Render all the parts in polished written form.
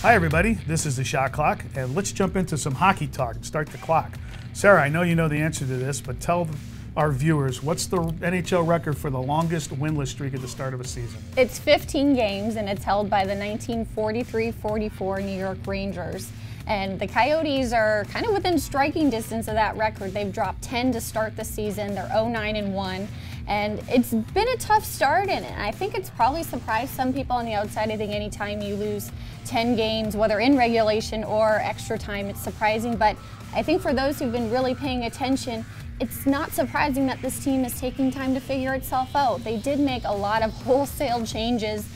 Hi everybody, this is the Shot Clock, and let's jump into some hockey talk and start the clock. Sarah, I know you know the answer to this, but tell our viewers, what's the NHL record for the longest winless streak at the start of a season? It's 15 games, and it's held by the 1943-44 New York Rangers. And the Coyotes are kind of within striking distance of that record. They've dropped 10 to start the season. They're 0-9-1. And it's been a tough start, and I think it's probably surprised some people on the outside. I think anytime you lose 10 games, whether in regulation or extra time, it's surprising. But I think for those who've been really paying attention, it's not surprising that this team is taking time to figure itself out. They did make a lot of wholesale changes,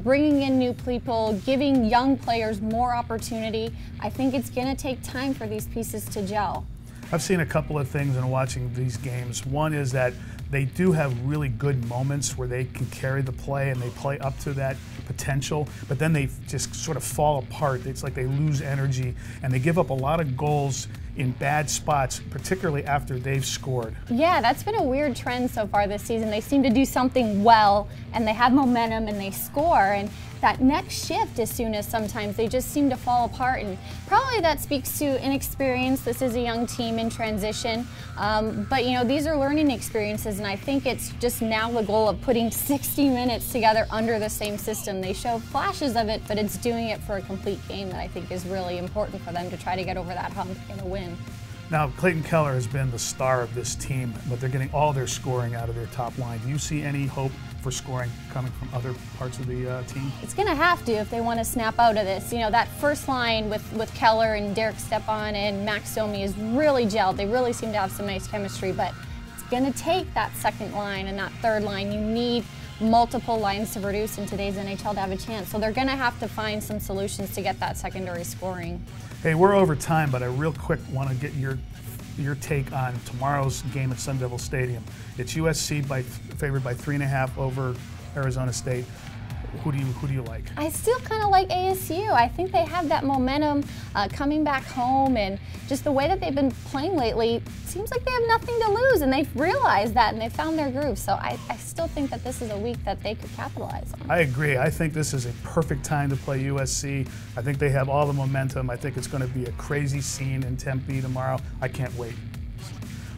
bringing in new people, giving young players more opportunity. I think it's going to take time for these pieces to gel. I've seen a couple of things in watching these games. One is that they do have really good moments where they can carry the play and they play up to that potential, but then they just sort of fall apart. It's like they lose energy and they give up a lot of goals in bad spots, particularly after they've scored. Yeah, that's been a weird trend so far this season. They seem to do something well and they have momentum and they score, and that next shift, as soon as sometimes they just seem to fall apart, and probably that speaks to inexperience. This is a young team in transition, but you know, these are learning experiences, and I think it's just now the goal of putting 60 minutes together under the same system. They show flashes of it, but it's doing it for a complete game that I think is really important for them to try to get over that hump and a win. Now, Clayton Keller has been the star of this team, but they're getting all their scoring out of their top line. Do you see any hope for scoring coming from other parts of the team? It's going to have to if they want to snap out of this. You know, that first line with Keller and Derek Stepan and Max Domi is really gelled. They really seem to have some nice chemistry, but it's going to take that second line and that third line. You need multiple lines to produce in today's NHL to have a chance. So they're going to have to find some solutions to get that secondary scoring. Hey, we're over time, but I real quick want to get your take on tomorrow's game at Sun Devil Stadium. It's USC favored by 3.5 over Arizona State. Who do you like? I still kind of like ASU. I think they have that momentum coming back home, and just the way that they've been playing lately, seems like they have nothing to lose, and they've realized that and they've found their groove. So I still think that this is a week that they could capitalize on. I agree. I think this is a perfect time to play USC. I think they have all the momentum. I think it's going to be a crazy scene in Tempe tomorrow. I can't wait.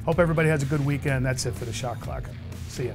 Hope everybody has a good weekend. That's it for the Shot Clock. See ya.